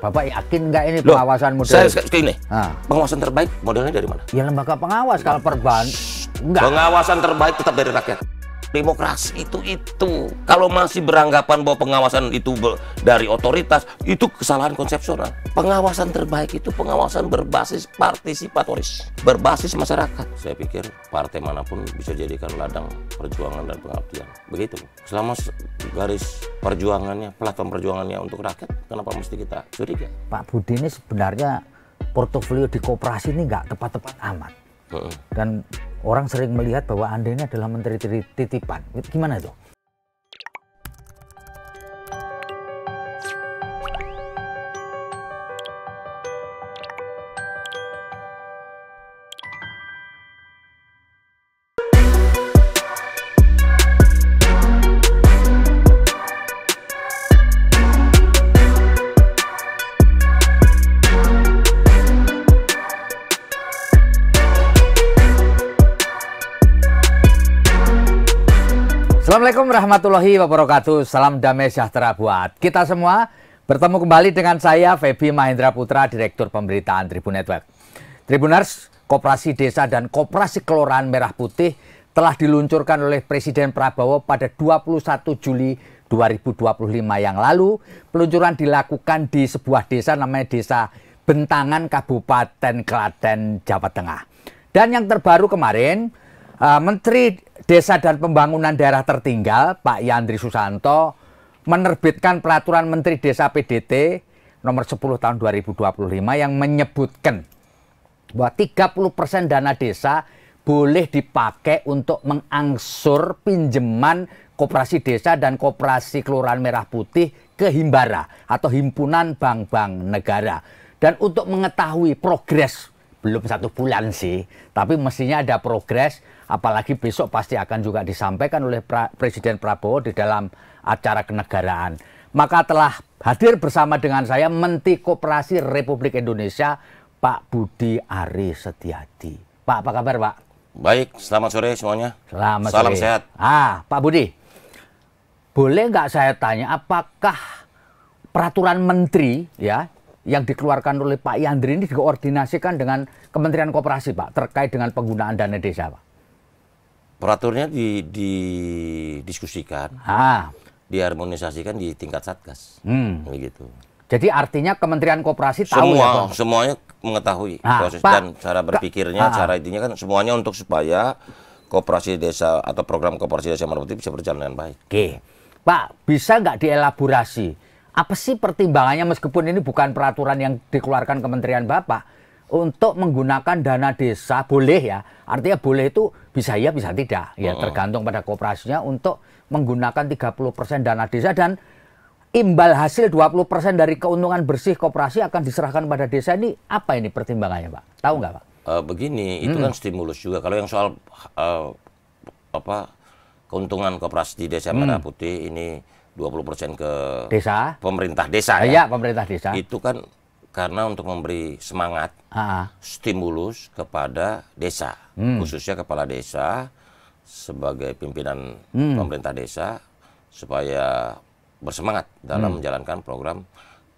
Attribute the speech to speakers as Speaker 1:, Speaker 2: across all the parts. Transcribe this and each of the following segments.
Speaker 1: Bapak yakin nggak ini pengawasan model?
Speaker 2: Saya ini, pengawasan terbaik modelnya dari mana?
Speaker 1: Ya lembaga pengawas kalau perban. Enggak.
Speaker 2: Pengawasan terbaik tetap dari rakyat. Demokrasi itu. Kalau masih beranggapan bahwa pengawasan itu dari otoritas, itu kesalahan konsepsional. Pengawasan terbaik itu pengawasan berbasis partisipatoris, berbasis masyarakat. Saya pikir partai manapun bisa jadikan ladang perjuangan dan pengabdian. Begitu. Selama garis perjuangannya, platform perjuangannya untuk rakyat, kenapa mesti kita curiga?
Speaker 1: Pak Budi ini sebenarnya portofolio di koperasi ini nggak tepat-tepat amat. Dan orang sering melihat bahwa Anda ini adalah menteri titipan. Itu gimana itu? Assalamualaikum warahmatullahi wabarakatuh. Salam damai sejahtera buat kita semua. Bertemu kembali dengan saya Feby Mahendra Putra, Direktur Pemberitaan Tribun Network. Tribuners, Koperasi Desa dan Koperasi Kelurahan Merah Putih telah diluncurkan oleh Presiden Prabowo pada 21 Juli 2025 yang lalu. Peluncuran dilakukan di sebuah desa namanya Desa Bentangan, Kabupaten Klaten, Jawa Tengah. Dan yang terbaru kemarin, Menteri Desa dan Pembangunan Daerah Tertinggal, Pak Yandri Susanto, menerbitkan Peraturan Menteri Desa PDT nomor 10 tahun 2025 yang menyebutkan bahwa 30% dana desa boleh dipakai untuk mengangsur pinjaman koperasi desa dan koperasi Kelurahan Merah Putih ke Himbara atau Himpunan Bank-Bank Negara. Dan untuk mengetahui progres, belum 1 bulan sih, tapi mestinya ada progres. Apalagi besok pasti akan juga disampaikan oleh Presiden Prabowo di dalam acara kenegaraan. Maka telah hadir bersama dengan saya Menteri Koperasi Republik Indonesia, Pak Budi Ari Setiadi. Pak, apa kabar Pak?
Speaker 2: Baik, selamat sore semuanya.
Speaker 1: Selamat
Speaker 2: Salam
Speaker 1: sore.
Speaker 2: Sehat.
Speaker 1: Pak Budi, boleh nggak saya tanya apakah peraturan menteri ya yang dikeluarkan oleh Pak Yandri ini dikoordinasikan dengan Kementerian Koperasi Pak terkait dengan penggunaan dana desa Pak?
Speaker 2: Peraturnya didiskusikan, diharmonisasikan di tingkat Satgas, begitu.
Speaker 1: Jadi artinya Kementerian Koperasi tahu
Speaker 2: semuanya mengetahui proses Pak, dan cara berpikirnya, cara intinya kan semuanya untuk supaya koperasi desa atau program koperasi desa Merah Putih bisa berjalan dengan baik.
Speaker 1: Oke, Pak, bisa nggak dielaborasi apa sih pertimbangannya meskipun ini bukan peraturan yang dikeluarkan Kementerian Bapak? Untuk menggunakan dana desa boleh ya, artinya boleh itu bisa ya bisa tidak ya, tergantung pada koperasinya untuk menggunakan 30% dana desa dan imbal hasil 20% dari keuntungan bersih koperasi akan diserahkan pada desa. Ini apa ini pertimbangannya Pak? Tahu nggak Pak?
Speaker 2: Begini, itu kan stimulus juga. Kalau yang soal keuntungan koperasi di Desa Merah Putih ini 20% ke
Speaker 1: desa,
Speaker 2: pemerintah desa
Speaker 1: ya, pemerintah desa.
Speaker 2: Itu kan karena untuk memberi semangat, stimulus kepada desa, khususnya kepala desa sebagai pimpinan pemerintah desa supaya bersemangat dalam menjalankan program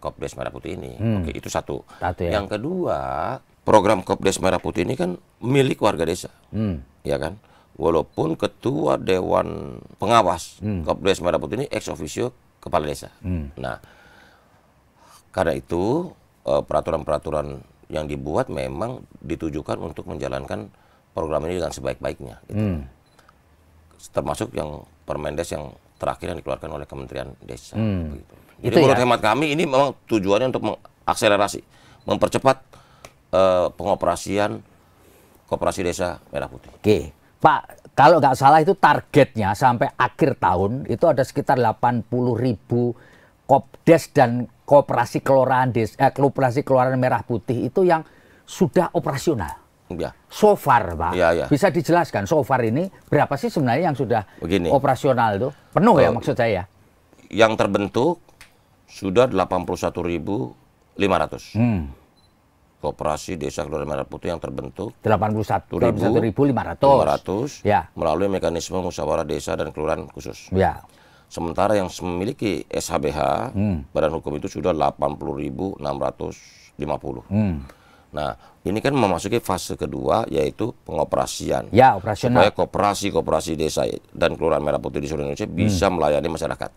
Speaker 2: Kopdes Merah Putih ini. Oke, itu satu ya. Yang kedua, program Kopdes Merah Putih ini kan milik warga desa, ya kan? Walaupun ketua Dewan Pengawas Kopdes Merah Putih ini ex officio kepala desa. Nah, karena itu peraturan-peraturan yang dibuat memang ditujukan untuk menjalankan program ini dengan sebaik-baiknya. Gitu. Termasuk yang Permendes yang terakhir yang dikeluarkan oleh Kementerian Desa. Gitu. Jadi menurut hemat kami ini memang tujuannya untuk mengakselerasi, mempercepat pengoperasian koperasi desa Merah Putih.
Speaker 1: Oke, Pak, kalau nggak salah itu targetnya sampai akhir tahun itu ada sekitar 80.000 Kopdes dan Koperasi Kelurahan Koperasi Kelurahan Merah Putih itu yang sudah operasional.
Speaker 2: Ya.
Speaker 1: So far, Pak.
Speaker 2: Ya.
Speaker 1: Bisa dijelaskan so far ini berapa sih sebenarnya yang sudah operasional itu? Penuh ya maksud saya?
Speaker 2: Yang terbentuk sudah 81.500. Koperasi Desa Kelurahan Merah Putih yang terbentuk
Speaker 1: 81.500
Speaker 2: ya. Melalui mekanisme musyawarah desa dan kelurahan khusus.
Speaker 1: Ya.
Speaker 2: Sementara yang memiliki SHBH, badan hukum itu sudah 80.650. Nah, ini kan memasuki fase kedua, yaitu pengoperasian.
Speaker 1: Ya, operasional.
Speaker 2: Supaya koperasi desa dan Kelurahan Merah Putih di seluruh Indonesia bisa melayani masyarakat.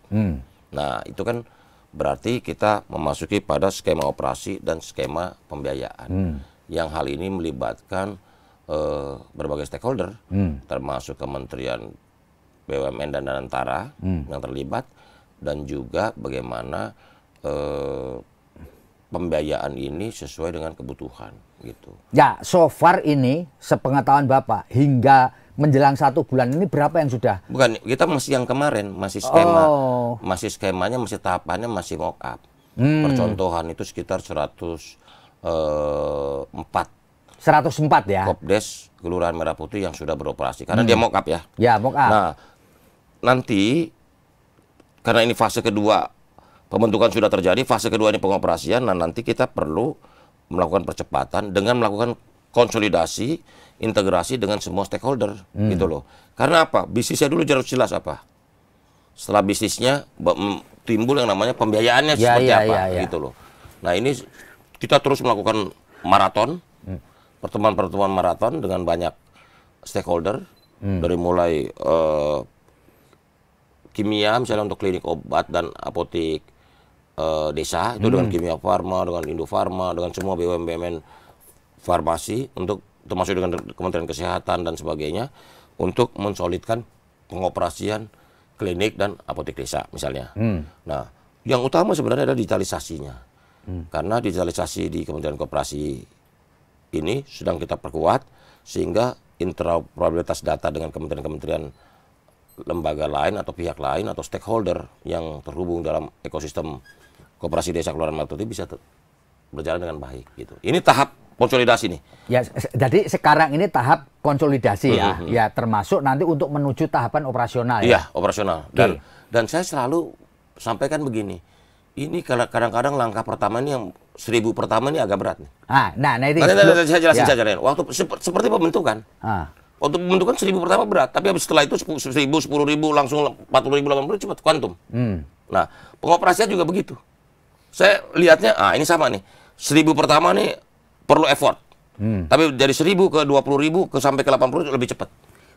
Speaker 2: Nah, itu kan berarti kita memasuki pada skema operasi dan skema pembiayaan. Yang hal ini melibatkan berbagai stakeholder, termasuk Kementerian BUMN dan Danantara yang terlibat, dan juga bagaimana pembiayaan ini sesuai dengan kebutuhan gitu.
Speaker 1: Ya, so far ini sepengetahuan Bapak hingga menjelang 1 bulan ini berapa yang sudah?
Speaker 2: Bukan, kita masih yang kemarin, masih skema, masih skemanya, masih tahapannya masih mock up. Percontohan itu sekitar 104
Speaker 1: ya.
Speaker 2: Kopdes Kelurahan Merah Putih yang sudah beroperasi karena dia mock up ya.
Speaker 1: Ya, mock up.
Speaker 2: Nah, nanti karena ini fase kedua, pembentukan sudah terjadi, fase kedua ini pengoperasian. Nah, nanti kita perlu melakukan percepatan dengan melakukan konsolidasi, integrasi dengan semua stakeholder, gitu loh. Karena apa? Bisnisnya dulu harus jelas apa. Setelah bisnisnya timbul yang namanya pembiayaannya seperti apa, gitu loh. Nah, ini kita terus melakukan maraton, pertemuan-pertemuan maraton dengan banyak stakeholder, dari mulai kimia, misalnya untuk klinik obat dan apotek desa, itu dengan Kimia Farma, dengan Indofarma, dengan semua BUMN farmasi, untuk termasuk dengan Kementerian Kesehatan dan sebagainya, untuk mensolidkan pengoperasian klinik dan apotek desa misalnya. Nah, yang utama sebenarnya adalah digitalisasinya. Karena digitalisasi di Kementerian Koperasi ini sedang kita perkuat, sehingga interoperabilitas data dengan kementerian-kementerian, lembaga lain atau pihak lain atau stakeholder yang terhubung dalam ekosistem koperasi desa Kelurahan Merah Putih bisa berjalan dengan baik gitu. Ini tahap konsolidasi nih. Ya,
Speaker 1: jadi sekarang ini tahap konsolidasi ya. Ya, termasuk nanti untuk menuju tahapan operasional ya.
Speaker 2: Iya, operasional. Dan saya selalu sampaikan begini. Ini kadang-kadang langkah pertama ini yang 1000 pertama ini agak berat nih.
Speaker 1: Nah itu.
Speaker 2: Saya jelasin saja. Waktu seperti pembentukan. Untuk pembentukan 1000 pertama berat, tapi setelah itu 10.000, 10.000 langsung 40.000, 80.000 cepat kuantum. Nah, pengoperasian juga begitu. Saya lihatnya, ini sama nih. 1000 pertama nih perlu effort. Tapi dari 1000 ke 20.000 ke sampai ke 80 lebih cepat.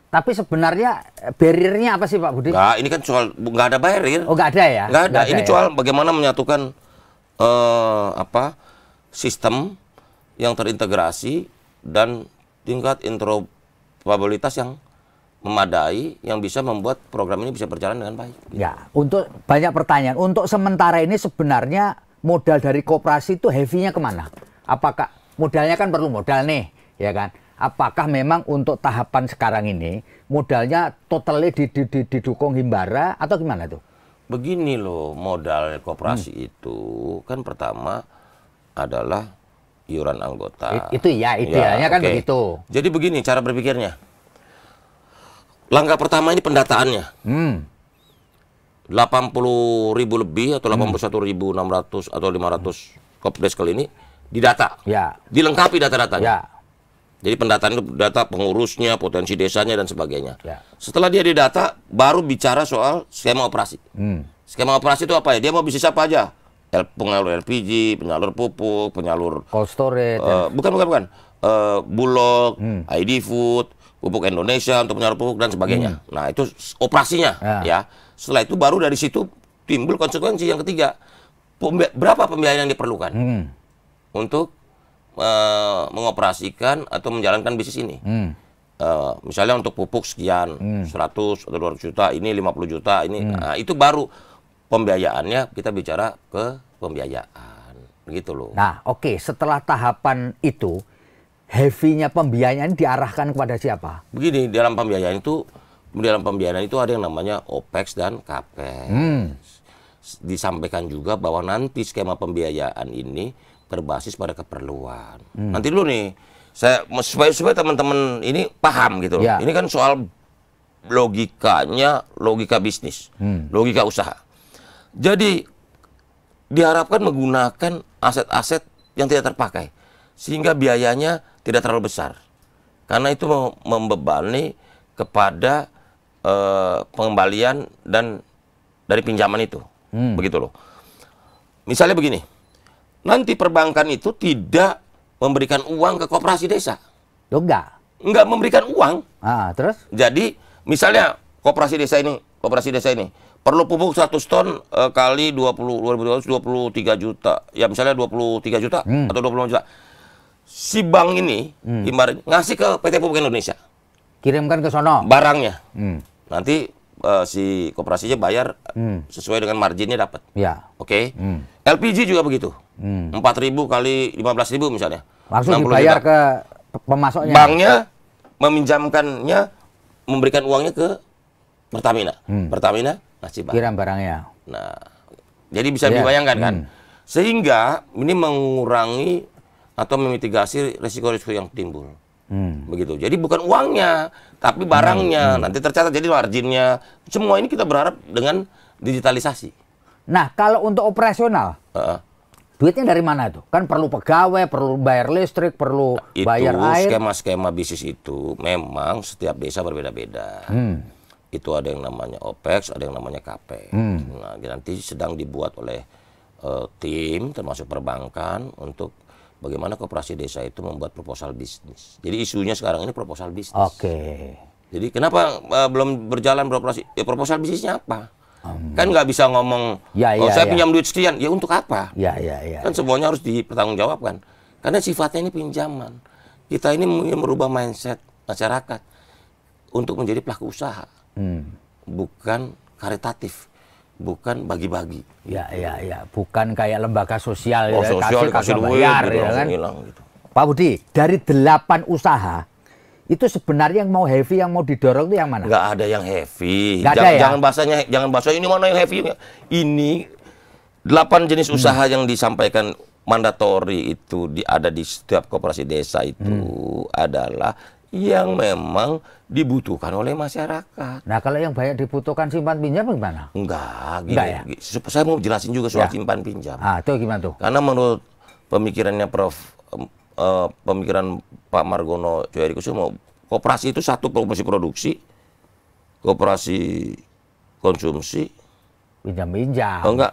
Speaker 1: Tapi sebenarnya barriernya apa sih Pak Budi?
Speaker 2: Nah, ini kan soal nggak ada barrier.
Speaker 1: Oh, nggak ada ya?
Speaker 2: Nggak ada. Ini soal bagaimana menyatukan sistem yang terintegrasi dan tingkat interoperabilitas yang memadai, yang bisa membuat program ini bisa berjalan dengan baik.
Speaker 1: Ya, untuk banyak pertanyaan. Untuk sementara ini sebenarnya modal dari koperasi itu heavy-nya kemana? Apakah modalnya kan perlu modal nih, ya kan? Apakah memang untuk tahapan sekarang ini modalnya totalnya didukung Himbara atau gimana tuh?
Speaker 2: Begini loh, modal koperasi itu kan pertama adalah iuran anggota.
Speaker 1: Itu ya, idealnya kan begitu.
Speaker 2: Jadi begini cara berpikirnya. Langkah pertama ini pendataannya. 80.000 lebih atau 81.600 atau 500 kopdes kali ini didata.
Speaker 1: Ya.
Speaker 2: Dilengkapi data-datanya.
Speaker 1: Ya.
Speaker 2: Jadi pendataan itu data pengurusnya, potensi desanya dan sebagainya.
Speaker 1: Ya.
Speaker 2: Setelah dia didata, baru bicara soal skema operasi. Skema operasi itu apa ya? Dia mau bisnis apa aja? Penyalur LPG, penyalur pupuk, penyalur
Speaker 1: cold storage.
Speaker 2: Bukan. Bulog, ID Food, pupuk Indonesia untuk penyalur pupuk dan sebagainya. Nah, itu operasinya ya. Setelah itu baru dari situ timbul konsekuensi yang ketiga. Berapa pembiayaan yang diperlukan untuk mengoperasikan atau menjalankan bisnis ini. Misalnya untuk pupuk sekian, 100 atau 200 juta, ini 50 juta, ini. Nah, itu baru pembiayaannya kita bicara ke pembiayaan. Begitu loh.
Speaker 1: Nah, oke. Setelah tahapan itu, heavy-nya pembiayaan diarahkan kepada siapa?
Speaker 2: Begini, dalam pembiayaan itu ada yang namanya OPEX dan CAPEX. Disampaikan juga bahwa nanti skema pembiayaan ini berbasis pada keperluan. Nanti dulu nih, supaya teman-teman ini paham gitu loh. Ini kan soal logika bisnis, logika usaha. Jadi diharapkan menggunakan aset-aset yang tidak terpakai, sehingga biayanya tidak terlalu besar. Karena itu membebani kepada pengembalian dan dari pinjaman itu. Begitu loh. Misalnya begini, nanti perbankan itu tidak memberikan uang ke koperasi desa.
Speaker 1: Loh,
Speaker 2: Enggak memberikan uang.
Speaker 1: Terus?
Speaker 2: Jadi misalnya koperasi desa ini perlu pupuk 100 ton kali 23 juta. Ya misalnya 23 juta atau 25 juta. Si bank ini ngasih ke PT Pupuk Indonesia.
Speaker 1: Kirimkan ke sono.
Speaker 2: Barangnya. Nanti si koperasinya bayar sesuai dengan marginnya dapat.
Speaker 1: Ya.
Speaker 2: Oke. LPG juga begitu. 4.000 kali 15.000 misalnya.
Speaker 1: Langsung dibayar ke pemasoknya.
Speaker 2: Banknya meminjamkannya, memberikan uangnya ke Pertamina. Pertamina ngasih barang.
Speaker 1: Kirim barangnya.
Speaker 2: Nah, jadi bisa dibayangkan kan? Sehingga ini mengurangi atau memitigasi resiko-resiko yang timbul. Begitu. Jadi bukan uangnya, tapi barangnya. Nanti tercatat jadi marginnya. Semua ini kita berharap dengan digitalisasi.
Speaker 1: Nah, kalau untuk operasional, duitnya dari mana itu? Kan perlu pegawai, perlu bayar listrik, perlu bayar air.
Speaker 2: Skema-skema bisnis itu memang setiap desa berbeda-beda. Itu ada yang namanya OPEX, ada yang namanya CAPEX. Nah, nanti sedang dibuat oleh tim, termasuk perbankan, untuk bagaimana koperasi desa itu membuat proposal bisnis. Jadi isunya sekarang ini proposal bisnis. Jadi kenapa belum berjalan beroperasi? Ya proposal bisnisnya apa? Kan nggak bisa ngomong, saya pinjam duit sekian, ya untuk apa? Kan semuanya harus dipertanggungjawabkan. Karena sifatnya ini pinjaman. Kita ini ingin merubah mindset masyarakat untuk menjadi pelaku usaha. Bukan karitatif, bukan bagi-bagi.
Speaker 1: Bukan kayak lembaga sosial,
Speaker 2: kasih duit,
Speaker 1: bayar,
Speaker 2: gitu,
Speaker 1: kan?
Speaker 2: Gitu.
Speaker 1: Pak Budi, dari 8 usaha, itu sebenarnya yang mau heavy, yang mau didorong itu yang mana?
Speaker 2: Nggak ada yang heavy.
Speaker 1: Jangan
Speaker 2: bahasanya ini mana yang heavy. Ini 8 jenis usaha yang disampaikan mandatori itu ada di setiap koperasi desa itu adalah yang memang dibutuhkan oleh masyarakat.
Speaker 1: Nah, kalau yang banyak dibutuhkan simpan pinjam gimana?
Speaker 2: Enggak gini. Saya mau jelasin juga soal simpan pinjam.
Speaker 1: Itu gimana tuh?
Speaker 2: Karena menurut pemikirannya pemikiran Pak Margono Joyarikusumo, koperasi itu satu, koperasi produksi, koperasi konsumsi,
Speaker 1: pinjam-pinjam.
Speaker 2: Kan?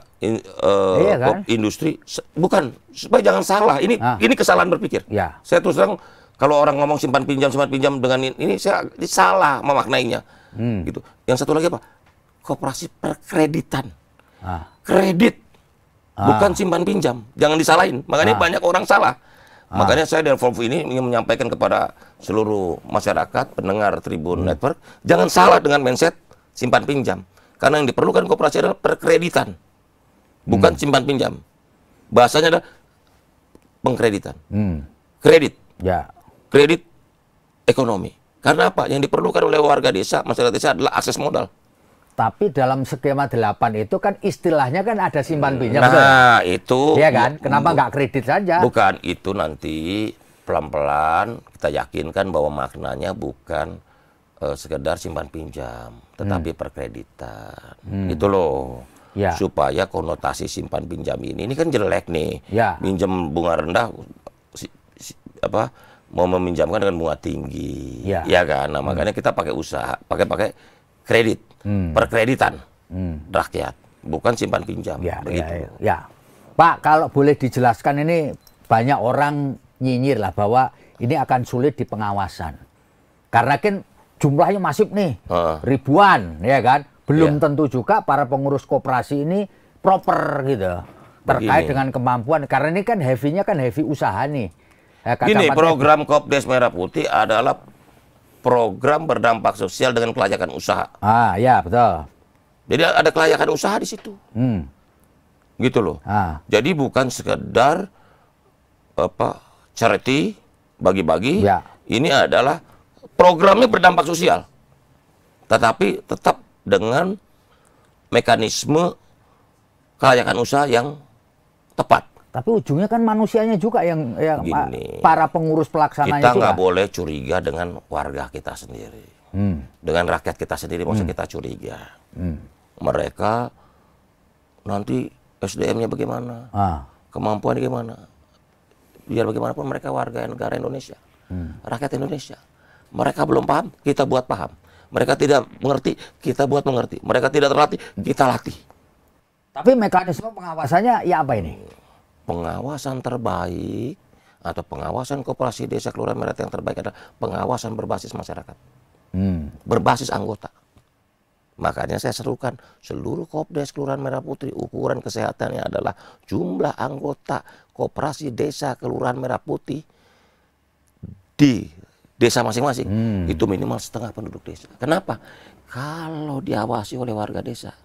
Speaker 2: Industri. Bukan, supaya jangan salah. Ini kesalahan berpikir. Saya terus terang, kalau orang ngomong simpan pinjam dengan ini saya salah memaknainya. Gitu. Yang satu lagi apa? Koperasi perkreditan. Kredit, bukan simpan pinjam. Jangan disalahin. Makanya banyak orang salah. Makanya saya dari Volvo ini ingin menyampaikan kepada seluruh masyarakat, pendengar Tribun Network, jangan salah dengan mindset simpan pinjam. Karena yang diperlukan koperasi adalah perkreditan, bukan simpan pinjam. Bahasanya adalah pengkreditan. Kredit. Kredit ekonomi. Karena apa? Yang diperlukan oleh warga desa, masyarakat desa adalah akses modal.
Speaker 1: Tapi dalam skema 8 itu kan istilahnya kan ada simpan pinjam.
Speaker 2: Nah, itu.
Speaker 1: Iya kan? Kenapa nggak kredit saja?
Speaker 2: Bukan, itu nanti pelan-pelan kita yakinkan bahwa maknanya bukan sekedar simpan pinjam, tetapi perkreditan. Itu loh. Supaya konotasi simpan pinjam ini kan jelek nih. Pinjam bunga rendah, mau meminjamkan dengan bunga tinggi. Ya kan? Nah, makanya kita pakai usaha, pakai kredit. Perkreditan rakyat, bukan simpan pinjam. Begitu.
Speaker 1: Pak, kalau boleh dijelaskan, ini banyak orang nyinyir lah bahwa ini akan sulit di pengawasan. Karena kan jumlahnya masif nih, ribuan, ya kan? Belum tentu juga para pengurus koperasi ini proper gitu. Terkait dengan kemampuan, karena ini kan heavy-nya kan heavy usaha nih.
Speaker 2: Ini program Kopdes Merah Putih adalah program berdampak sosial dengan kelayakan usaha.
Speaker 1: Betul.
Speaker 2: Jadi ada kelayakan usaha di situ. Gitu loh. Jadi bukan sekedar charity, bagi-bagi. Ini adalah programnya berdampak sosial. Tetapi tetap dengan mekanisme kelayakan usaha yang tepat.
Speaker 1: Tapi ujungnya kan manusianya juga yang para pengurus pelaksananya.
Speaker 2: Kita nggak boleh curiga dengan warga kita sendiri, dengan rakyat kita sendiri. Maksudnya kita curiga. Mereka nanti SDM-nya bagaimana, kemampuan gimana. Biar bagaimanapun mereka warga negara Indonesia, rakyat Indonesia. Mereka belum paham, kita buat paham. Mereka tidak mengerti, kita buat mengerti. Mereka tidak terlatih, kita latih.
Speaker 1: Tapi mekanisme pengawasannya ya apa ini?
Speaker 2: Pengawasan terbaik atau pengawasan koperasi desa kelurahan merah yang terbaik adalah pengawasan berbasis masyarakat. Berbasis anggota. Makanya saya serukan seluruh Kopdes Kelurahan Merah Putri, ukuran kesehatannya adalah jumlah anggota koperasi desa Kelurahan Merah Putih di desa masing-masing itu minimal setengah penduduk desa. Kenapa? Kalau diawasi oleh warga desa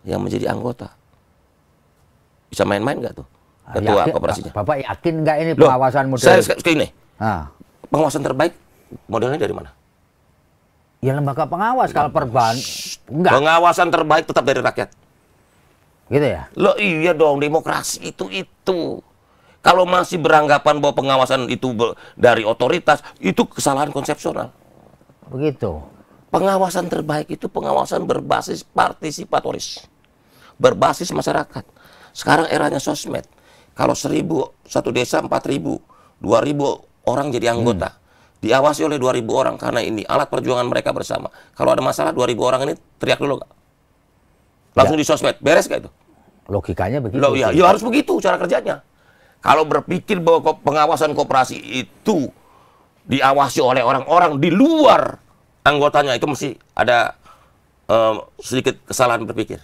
Speaker 2: yang menjadi anggota, bisa main-main nggak tuh ketua koperasinya?
Speaker 1: Bapak yakin nggak ini pengawasan model?
Speaker 2: Saya ini pengawasan terbaik modelnya dari mana?
Speaker 1: Ya lembaga pengawas kalau perban. Enggak.
Speaker 2: Pengawasan terbaik tetap dari rakyat.
Speaker 1: Gitu ya?
Speaker 2: Loh iya dong, demokrasi itu. Kalau masih beranggapan bahwa pengawasan itu dari otoritas, itu kesalahan konsepsional.
Speaker 1: Begitu.
Speaker 2: Pengawasan terbaik itu pengawasan berbasis partisipatoris. Berbasis masyarakat. Sekarang eranya sosmed. Kalau 1.000, satu desa 4.000, 2.000 orang jadi anggota. Diawasi oleh 2.000 orang karena ini alat perjuangan mereka bersama. Kalau ada masalah 2.000 orang ini teriak dulu nggak? Langsung di sosmed, beres nggak itu?
Speaker 1: Logikanya begitu.
Speaker 2: Loh, ya harus begitu cara kerjanya. Kalau berpikir bahwa pengawasan koperasi itu diawasi oleh orang-orang di luar anggotanya, itu mesti ada sedikit kesalahan berpikir.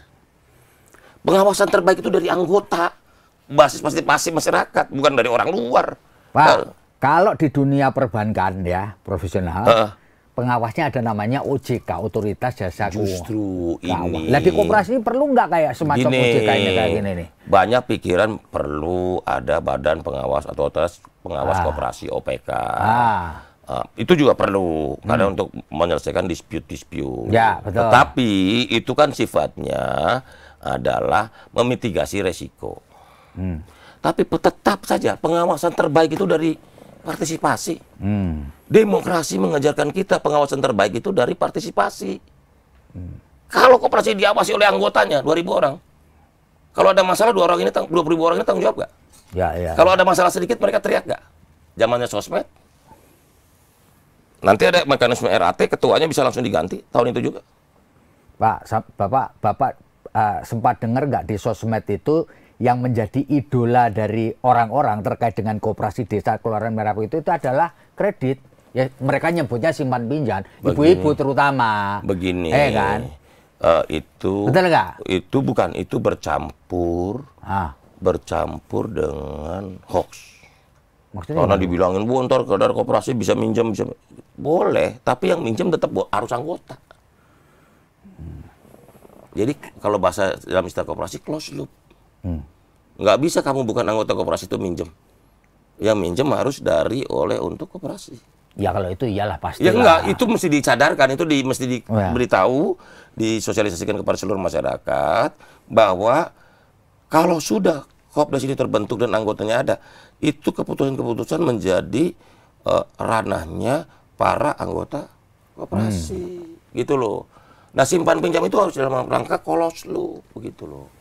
Speaker 2: Pengawasan terbaik itu dari anggota, basis partisipasi masyarakat, bukan dari orang luar.
Speaker 1: Pak, kalau di dunia perbankan ya, profesional, pengawasnya ada namanya OJK, Otoritas Jasa Keuangan.
Speaker 2: Justru ini.
Speaker 1: Lah di koperasi perlu nggak kayak semacam OJK ini kayak gini nih?
Speaker 2: Banyak pikiran perlu ada badan pengawas atau otoritas pengawas koperasi OPK. Itu juga perlu karena untuk menyelesaikan dispute-dispute.
Speaker 1: Ya, betul.
Speaker 2: Tetapi itu kan sifatnya adalah memitigasi resiko. Tapi tetap saja pengawasan terbaik itu dari partisipasi. Demokrasi mengajarkan kita pengawasan terbaik itu dari partisipasi. Kalau koperasi diawasi oleh anggotanya 2.000 orang, kalau ada masalah 20.000 orang ini tanggung jawab nggak?
Speaker 1: Ya.
Speaker 2: Kalau ada masalah sedikit mereka teriak nggak? Zamannya sosmed. Nanti ada mekanisme RAT, ketuanya bisa langsung diganti tahun itu juga.
Speaker 1: Pak, Bapak sempat dengar nggak di sosmed itu yang menjadi idola dari orang-orang terkait dengan koperasi desa Kelurahan Merah Putih itu adalah kredit. Ya, mereka nyebutnya simpan pinjam, ibu-ibu terutama.
Speaker 2: Begini.
Speaker 1: Kan?
Speaker 2: Itu
Speaker 1: betul nggak?
Speaker 2: Itu bukan, itu bercampur dengan hoax.
Speaker 1: Maksudnya
Speaker 2: karena dibilangin, bu ntar kadar koperasi bisa minjem, boleh, tapi yang minjem tetap harus anggota. Jadi kalau bahasa dalam istilah koperasi close loop. Nggak bisa kamu bukan anggota koperasi itu minjem. Yang minjem harus untuk koperasi.
Speaker 1: Ya kalau itu iyalah pasti.
Speaker 2: Ya enggak, itu mesti dicadarkan, itu mesti diberitahu, disosialisasikan kepada seluruh masyarakat bahwa kalau sudah Kopdes ini terbentuk dan anggotanya ada, itu keputusan-keputusan menjadi ranahnya para anggota koperasi. Gitu loh. Nah, simpan pinjam itu harus dalam rangka closed loop, begitu loh.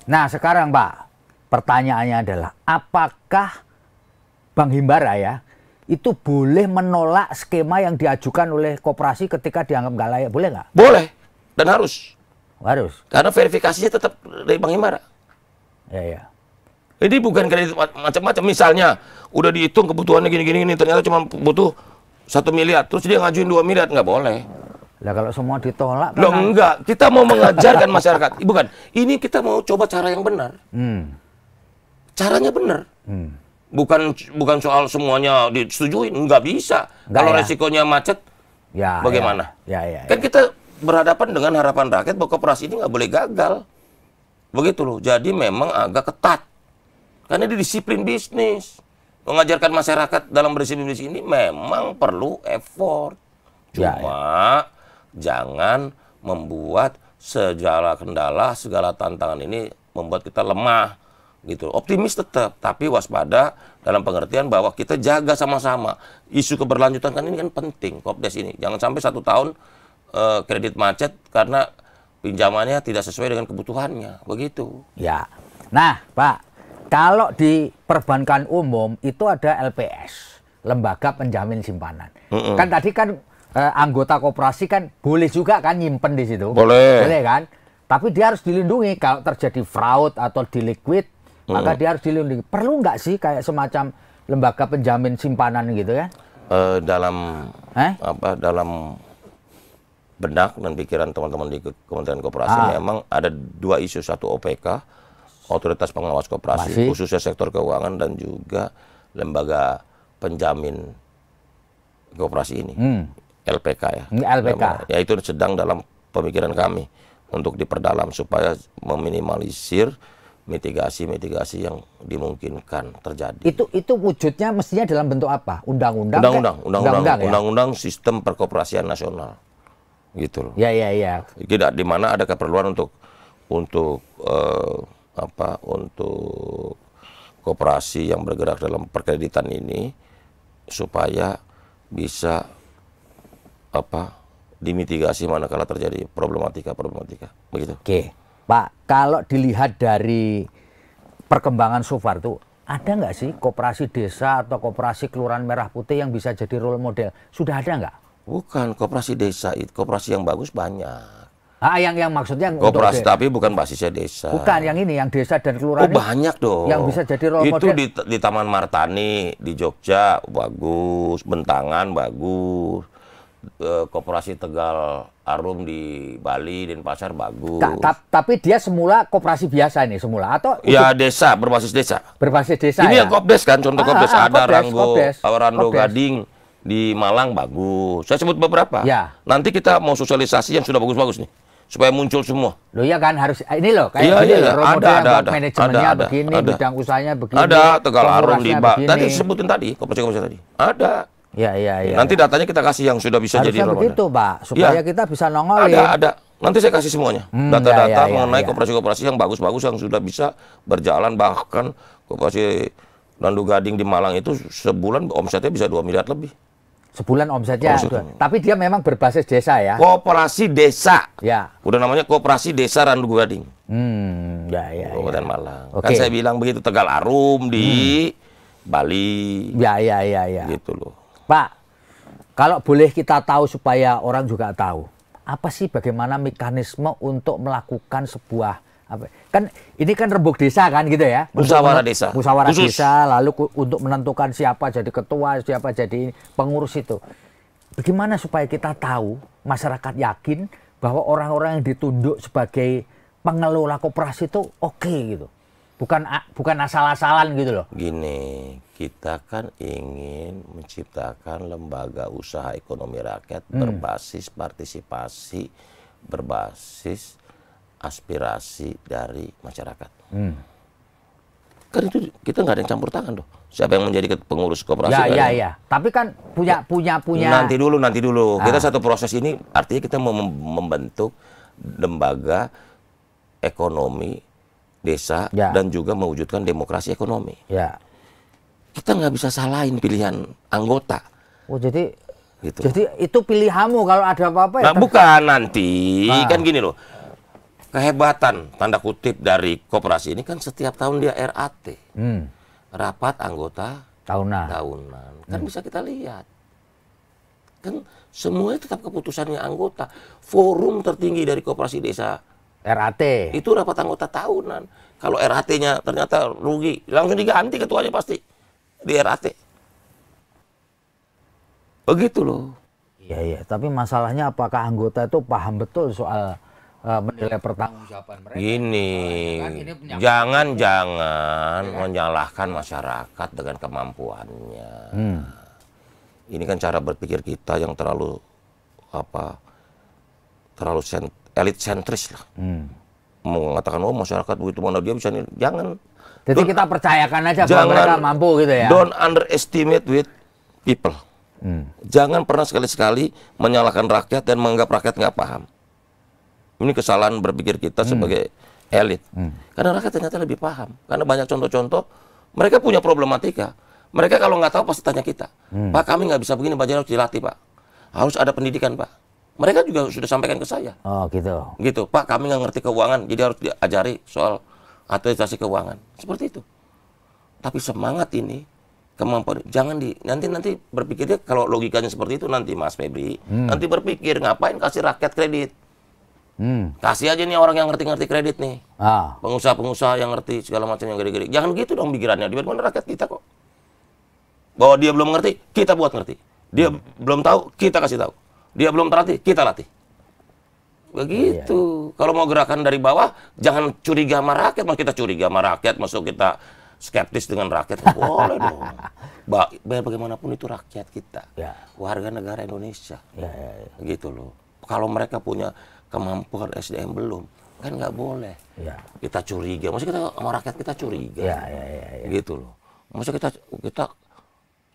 Speaker 1: Nah sekarang Pak, pertanyaannya adalah apakah Bank Himbara ya itu boleh menolak skema yang diajukan oleh koperasi ketika dianggap nggak layak? Boleh nggak?
Speaker 2: Boleh dan harus.
Speaker 1: Harus.
Speaker 2: Karena verifikasinya tetap dari Bank Himbara.
Speaker 1: Ya.
Speaker 2: Ini bukan kredit macam-macam. Misalnya udah dihitung kebutuhannya gini-gini, ternyata cuma butuh 1 miliar, terus dia ngajuin 2 miliar, nggak boleh.
Speaker 1: Lah kalau semua ditolak
Speaker 2: loh enggak, kita mau mengajarkan masyarakat. Bukan, ini kita mau coba cara yang benar. Caranya benar. Bukan soal semuanya disetujui, nggak bisa. Kalau resikonya macet, bagaimana? Kan kita berhadapan dengan harapan rakyat bahwa koperasi ini nggak boleh gagal. Begitu loh, jadi memang agak ketat. Karena ini disiplin bisnis. Mengajarkan masyarakat dalam berdisiplin bisnis ini memang perlu effort. Cuma jangan membuat segala kendala, segala tantangan ini membuat kita lemah, gitu. Optimis tetap, tapi waspada dalam pengertian bahwa kita jaga sama-sama. Isu keberlanjutan kan ini kan penting, Kopdes ini. Jangan sampai 1 tahun kredit macet karena pinjamannya tidak sesuai dengan kebutuhannya, begitu.
Speaker 1: Ya. Nah, Pak, kalau di perbankan umum itu ada LPS, Lembaga Penjamin Simpanan. Kan tadi kan anggota koperasi kan boleh juga kan nyimpen di situ.
Speaker 2: Boleh
Speaker 1: kan? Tapi dia harus dilindungi kalau terjadi fraud atau diliquid, maka dia harus dilindungi. Perlu nggak sih kayak semacam lembaga penjamin simpanan gitu ya?
Speaker 2: Dalam benak dan pikiran teman-teman di Kementerian Koperasi memang ada dua isu, satu OPK, Otoritas Pengawas Koperasi, khususnya sektor keuangan, dan juga lembaga penjamin koperasi ini, LPK ya. LPK. Ya itu sedang dalam pemikiran kami untuk diperdalam supaya meminimalisir mitigasi yang dimungkinkan terjadi.
Speaker 1: Itu wujudnya mestinya dalam bentuk apa? Undang-undang?
Speaker 2: Undang-undang sistem perkoperasian nasional, gitu loh.
Speaker 1: Ya.
Speaker 2: Tidak, di mana ada keperluan untuk koperasi yang bergerak dalam perkreditan ini supaya bisa dimitigasi manakala terjadi problematika begitu.
Speaker 1: Oke. Pak, kalau dilihat dari perkembangan so far tuh, ada nggak sih koperasi desa atau koperasi kelurahan Merah Putih yang bisa jadi role model? Sudah ada nggak?
Speaker 2: Bukan, koperasi desa itu koperasi yang bagus banyak.
Speaker 1: Yang maksudnya
Speaker 2: koperasi tapi bukan basisnya desa.
Speaker 1: Bukan, yang ini, yang desa dan kelurahan.
Speaker 2: Banyak dong.
Speaker 1: Yang bisa jadi role model.
Speaker 2: Itu di Taman Martani di Jogja bagus, Bentangan bagus. Koperasi Tegal Arum di Bali, Denpasar bagus.
Speaker 1: Tapi dia semula koperasi biasa ini semula atau?
Speaker 2: Ya desa, berbasis desa.
Speaker 1: Berbasis desa.
Speaker 2: Ini yang Kopdes kan, contoh Kopdes ada Rando
Speaker 1: Kopdes.
Speaker 2: Gading di Malang bagus. Saya sebut beberapa.
Speaker 1: Ya.
Speaker 2: Nanti kita mau sosialisasi yang sudah bagus-bagus nih, supaya muncul semua.
Speaker 1: Loh ya kan harus ini loh kayak gini loh, role model yang manajemennya begini, bidang usahanya begini.
Speaker 2: Ada Tegal Arum di tadi sebutin tadi, koperasi tadi. Ada.
Speaker 1: Ya.
Speaker 2: Nanti datanya kita kasih yang sudah bisa jadi role model.
Speaker 1: Begitu, Pak, supaya kita bisa nongolin.
Speaker 2: Ada. Nanti saya kasih semuanya. Data-data mengenai koperasi-koperasi yang bagus-bagus yang sudah bisa berjalan, bahkan koperasi Rando Gading di Malang itu sebulan omsetnya bisa 2 miliar lebih.
Speaker 1: Sebulan omsetnya. Tapi dia memang berbasis desa ya.
Speaker 2: Koperasi desa.
Speaker 1: Ya.
Speaker 2: Udah namanya Koperasi Desa Rando Gading.
Speaker 1: Ya.
Speaker 2: Kabupaten Malang. Kan saya bilang begitu, Tegal Arum di Bali.
Speaker 1: Ya.
Speaker 2: Gitu loh.
Speaker 1: Pak, kalau boleh kita tahu supaya orang juga tahu, apa sih bagaimana mekanisme untuk melakukan sebuah kan ini kan rembuk desa kan gitu ya,
Speaker 2: musyawarah desa,
Speaker 1: lalu untuk menentukan siapa jadi ketua, siapa jadi pengurus itu. Bagaimana supaya kita tahu, masyarakat yakin bahwa orang-orang yang ditunjuk sebagai pengelola koperasi itu oke gitu, bukan asal-asalan gitu loh.
Speaker 2: Gini, kita kan ingin menciptakan lembaga usaha ekonomi rakyat berbasis partisipasi, berbasis aspirasi dari masyarakat. Kan itu kita nggak ada yang campur tangan loh. Siapa yang menjadi pengurus koperasi?
Speaker 1: Ya. Tapi kan punya.
Speaker 2: Nanti dulu. Kita satu proses ini artinya kita membentuk lembaga ekonomi desa dan juga mewujudkan demokrasi ekonomi.
Speaker 1: Ya.
Speaker 2: Kita nggak bisa salahin pilihan anggota.
Speaker 1: Oh jadi itu pilihanmu kalau ada apa-apa ya?
Speaker 2: Nah, bukan nanti kan gini loh. Kehebatan tanda kutip dari koperasi ini kan setiap tahun dia RAT, rapat anggota tahunan. Kan bisa kita lihat. Kan semuanya tetap keputusannya anggota. Forum tertinggi dari koperasi desa
Speaker 1: RAT.
Speaker 2: Itu rapat anggota tahunan. Kalau RAT-nya ternyata rugi, langsung diganti ketuanya pasti di RAT. Begitu loh.
Speaker 1: Iya. Tapi masalahnya apakah anggota itu paham betul soal menilai pertanggungjawaban mereka?
Speaker 2: Gini, jangan menyalahkan masyarakat dengan kemampuannya. Ini kan cara berpikir kita yang terlalu elit sentris lah. Mengatakan masyarakat begitu mana dia bisa jangan.
Speaker 1: Jadi kita percayakan aja bahwa mereka mampu gitu ya.
Speaker 2: Don't underestimate with people. Jangan pernah sekali-sekali menyalahkan rakyat dan menganggap rakyat nggak paham. Ini kesalahan berpikir kita sebagai elit. Karena rakyat ternyata lebih paham. Karena banyak contoh-contoh, mereka punya problematika. Mereka kalau nggak tahu pasti tanya kita. Pak, kami nggak bisa begini, Pak, harus dilatih, Pak. Harus ada pendidikan, Pak. Mereka juga sudah sampaikan ke saya.
Speaker 1: Oh, gitu.
Speaker 2: Gitu, Pak, kami nggak ngerti keuangan, jadi harus diajari soal administrasi keuangan. Seperti itu. Tapi semangat ini kemampuan, jangan nanti berpikirnya kalau logikanya seperti itu nanti Mas Febri, nanti berpikir ngapain kasih rakyat kredit. Kasih aja nih orang yang ngerti-ngerti kredit nih. Pengusaha-pengusaha yang ngerti segala macam yang gede-gede. Jangan gitu dong pikirannya. Di mana rakyat kita kok. Bahwa dia belum ngerti, kita buat ngerti. Dia belum tahu, kita kasih tahu. Dia belum terlatih, kita latih. Begitu. Kalau mau gerakan dari bawah, jangan curiga sama rakyat. Mas kita curiga sama rakyat, masuk kita skeptis dengan rakyat. Boleh dong. Biar bagaimanapun itu rakyat kita. Warga negara Indonesia. Gitu loh. Kalau mereka punya kemampuan SDM belum, kan nggak boleh. Kita curiga. Maksudnya kita sama rakyat kita curiga. Gitu loh. Maksudnya kita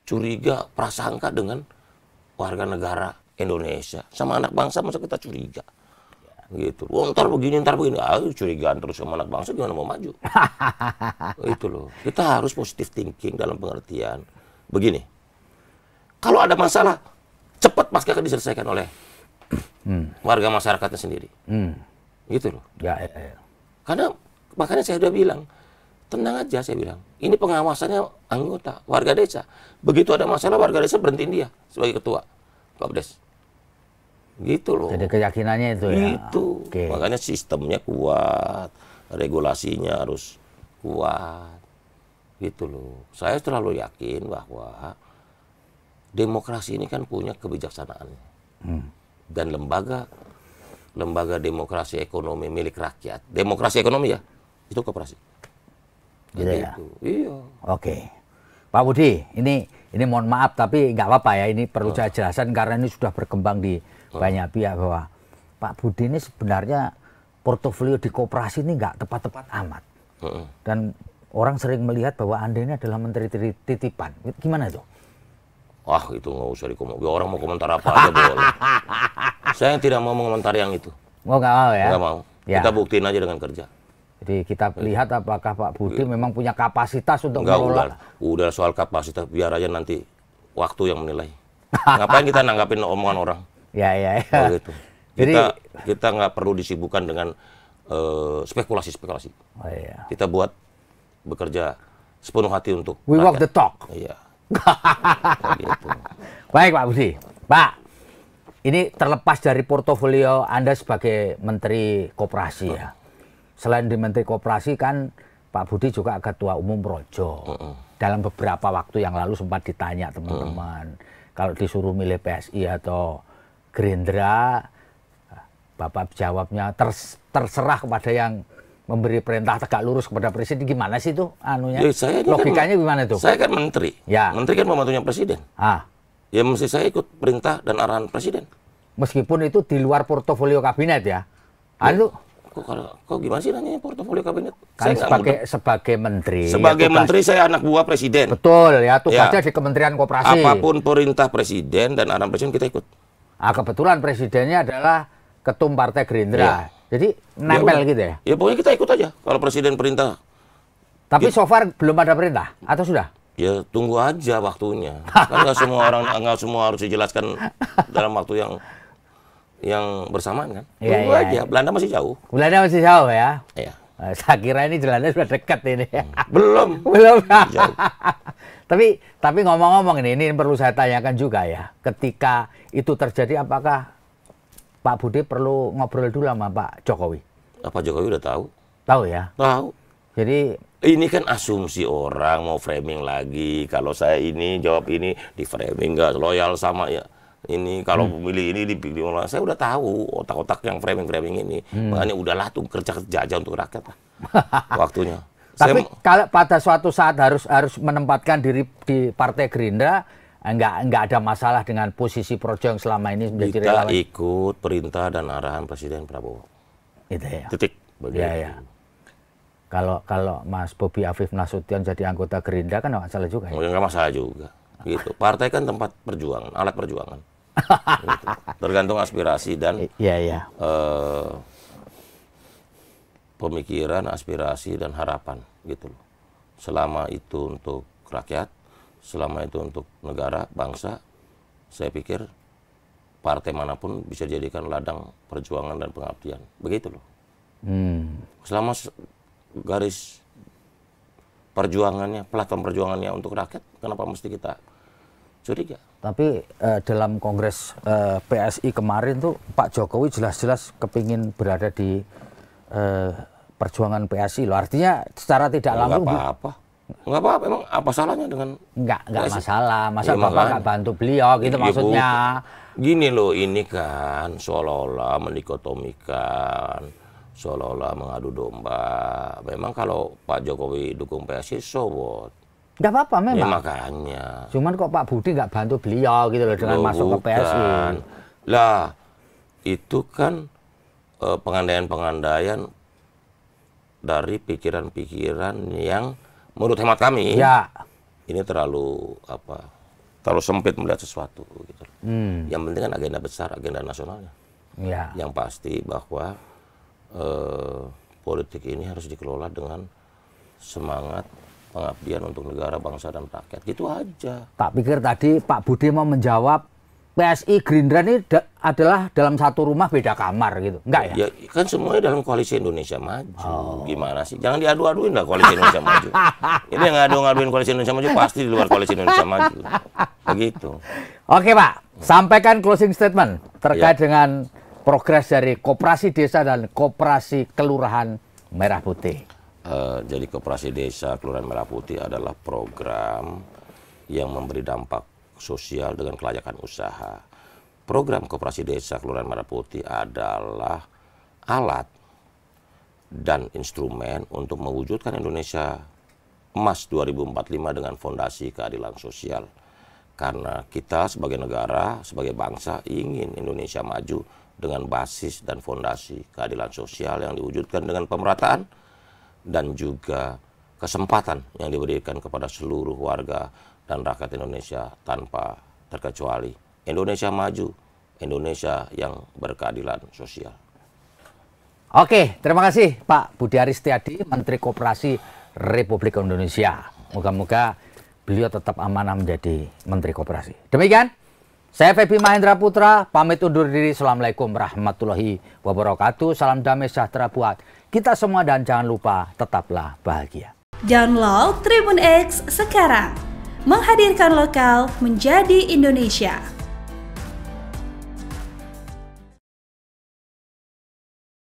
Speaker 2: curiga, prasangka dengan warga negara Indonesia. Sama anak bangsa masa kita curiga. Gitu. Ntar begini. Curigaan terus sama anak bangsa gimana mau maju. Itu loh. Kita harus positive thinking dalam pengertian. Begini. Kalau ada masalah, cepat pasti akan diselesaikan oleh warga masyarakatnya sendiri. Gitu loh. Karena makanya saya udah bilang, tenang aja saya bilang. Ini pengawasannya anggota, warga desa. Begitu ada masalah, warga desa berhentiin dia sebagai ketua Kopdes. Gitu loh.
Speaker 1: Jadi keyakinannya itu ya.
Speaker 2: Itu. Makanya sistemnya kuat, regulasinya harus kuat. Gitu loh. Saya terlalu yakin bahwa demokrasi ini kan punya kebijaksanaan. Dan lembaga demokrasi ekonomi milik rakyat. Demokrasi ekonomi ya, itu koperasi.
Speaker 1: Gitu ya.
Speaker 2: Iya.
Speaker 1: Oke. Pak Budi, ini mohon maaf tapi nggak apa-apa ya. Ini perlu saya jelaskan karena ini sudah berkembang di banyak pihak bahwa Pak Budi ini sebenarnya portofolio di koperasi ini nggak tepat-tepat amat. Dan orang sering melihat bahwa Anda ini adalah menteri titipan. Gimana itu?
Speaker 2: Wah, itu nggak usah dikomentari. Orang mau komentar apa aja boleh. Saya tidak mau mengomentari yang itu.
Speaker 1: Oh, nggak mau ya?
Speaker 2: Nggak mau. Kita buktiin aja dengan kerja.
Speaker 1: Jadi kita lihat apakah Pak Budi memang punya kapasitas untuk
Speaker 2: mengelola. Udah soal kapasitas, biar aja nanti waktu yang menilai. Ngapain kita nanggapin omongan orang? Gitu. Kita nggak perlu disibukkan dengan spekulasi-spekulasi. Kita buat bekerja sepenuh hati untuk
Speaker 1: we walk the talk.
Speaker 2: Iya.
Speaker 1: Gitu. Baik Pak Budi. Pak, ini terlepas dari portofolio Anda sebagai Menteri Koperasi ya. Selain di Menteri Koperasi kan Pak Budi juga Ketua Umum Projo. Dalam beberapa waktu yang lalu sempat ditanya teman-teman, kalau disuruh milih PSI atau Gerindra, Bapak jawabnya terserah kepada yang memberi perintah tegak lurus kepada presiden. Gimana sih itu anunya? Logikanya gimana itu?
Speaker 2: Saya kan menteri. Menteri kan pembantunya presiden. Ya mesti saya ikut perintah dan arahan presiden.
Speaker 1: Meskipun itu di luar portofolio kabinet ya.
Speaker 2: Kok gimana sih nanya portofolio kabinet?
Speaker 1: Kan sebagai menteri.
Speaker 2: Sebagai menteri saya anak buah presiden.
Speaker 1: Betul ya, tugasnya di Kementerian Koperasi.
Speaker 2: Apapun perintah presiden dan arahan presiden kita ikut.
Speaker 1: Kebetulan presidennya adalah ketum Partai Gerindra. Jadi nempel gitu ya?
Speaker 2: Ya pokoknya kita ikut aja kalau presiden perintah.
Speaker 1: Tapi so far belum ada perintah atau sudah?
Speaker 2: Ya tunggu aja waktunya. Kan nggak semua harus dijelaskan dalam waktu yang bersamaan kan. Tunggu aja. Belanda masih jauh.
Speaker 1: Belanda masih jauh ya?
Speaker 2: Iya.
Speaker 1: Saya kira ini Belanda sudah dekat ini.
Speaker 2: Belum. Jauh.
Speaker 1: Tapi ngomong-ngomong ini perlu saya tanyakan juga ya. Ketika itu terjadi apakah Pak Budi perlu ngobrol dulu sama Pak Jokowi?
Speaker 2: Pak Jokowi udah tahu.
Speaker 1: Tahu ya?
Speaker 2: Tahu.
Speaker 1: Jadi
Speaker 2: ini kan asumsi orang mau framing lagi. Kalau saya ini jawab ini di framing nggak loyal sama ya ini. Kalau memilih ini dipilih orang. Saya udah tahu otak-otak yang framing ini. Makanya udahlah tuh kerja aja untuk rakyat lah. Waktunya.
Speaker 1: Tapi kalau pada suatu saat harus menempatkan diri di Partai Gerindra, nggak ada masalah dengan posisi Projo yang selama ini menjadi relawan.
Speaker 2: Kita ikut perintah dan arahan Presiden Prabowo.
Speaker 1: Itu ya.
Speaker 2: Titik.
Speaker 1: Ya. Kalau Mas Bobi Afif Nasution jadi anggota Gerindra kan nggak masalah juga.
Speaker 2: Ya? Nggak masalah juga. Gitu. Partai kan tempat perjuangan, alat perjuangan. Gitu. Tergantung aspirasi dan pemikiran, aspirasi dan harapan gitu loh. Selama itu untuk rakyat, selama itu untuk negara, bangsa, saya pikir partai manapun bisa dijadikan ladang perjuangan dan pengabdian. Begitu loh. Selama garis perjuangannya, platform perjuangannya untuk rakyat, kenapa mesti kita curiga?
Speaker 1: Tapi dalam Kongres PSI kemarin tuh Pak Jokowi jelas-jelas kepingin berada di perjuangan PSI loh. Artinya secara tidak langsung.
Speaker 2: Nggak apa-apa, emang apa salahnya dengan
Speaker 1: Nggak masalah. Masa Bapak nggak bantu beliau gitu maksudnya.
Speaker 2: Gini loh, ini kan seolah-olah mendikotomikan, seolah-olah mengadu domba. Memang kalau Pak Jokowi dukung PSI, so what?
Speaker 1: Nggak apa-apa memang.
Speaker 2: Ya makanya.
Speaker 1: Cuman kok Pak Budi nggak bantu beliau gitu loh dengan masuk ke PSI.
Speaker 2: Lah, itu kan pengandaian-pengandaian dari pikiran-pikiran yang menurut hemat kami, ini terlalu sempit melihat sesuatu gitu. Yang penting kan agenda besar, agenda nasionalnya. Yang pasti bahwa politik ini harus dikelola dengan semangat pengabdian untuk negara, bangsa, dan rakyat. Gitu aja.
Speaker 1: Tak pikir tadi Pak Budi mau menjawab PSI Gerindra ini adalah dalam satu rumah beda kamar gitu. Enggak ya?
Speaker 2: Ya kan semuanya dalam koalisi Indonesia Maju. Gimana sih? Jangan diadu-aduin lah koalisi Indonesia Maju. Ini yang ngadu-ngaduin koalisi Indonesia Maju pasti di luar koalisi Indonesia Maju. Begitu. Oke Pak, sampaikan closing statement terkait dengan progres dari Koperasi Desa dan Koperasi Kelurahan Merah Putih. Jadi Koperasi Desa Kelurahan Merah Putih adalah program yang memberi dampak sosial dengan kelayakan usaha. Program Koperasi Desa Kelurahan Merah Putih adalah alat dan instrumen untuk mewujudkan Indonesia Emas 2045 dengan fondasi keadilan sosial. Karena kita sebagai negara, sebagai bangsa ingin Indonesia maju dengan basis dan fondasi keadilan sosial yang diwujudkan dengan pemerataan dan juga kesempatan yang diberikan kepada seluruh warga dan rakyat Indonesia tanpa terkecuali. Indonesia maju, Indonesia yang berkeadilan sosial. Oke, terima kasih Pak Budi Aris Setiadi, Menteri Koperasi Republik Indonesia. Moga-moga beliau tetap amanah menjadi Menteri Koperasi. Demikian, saya Febi Mahendra Putra, pamit undur diri. Assalamualaikum warahmatullahi wabarakatuh. Salam damai sejahtera buat kita semua dan jangan lupa tetaplah bahagia.
Speaker 3: Download Tribun X sekarang. Menghadirkan lokal menjadi Indonesia.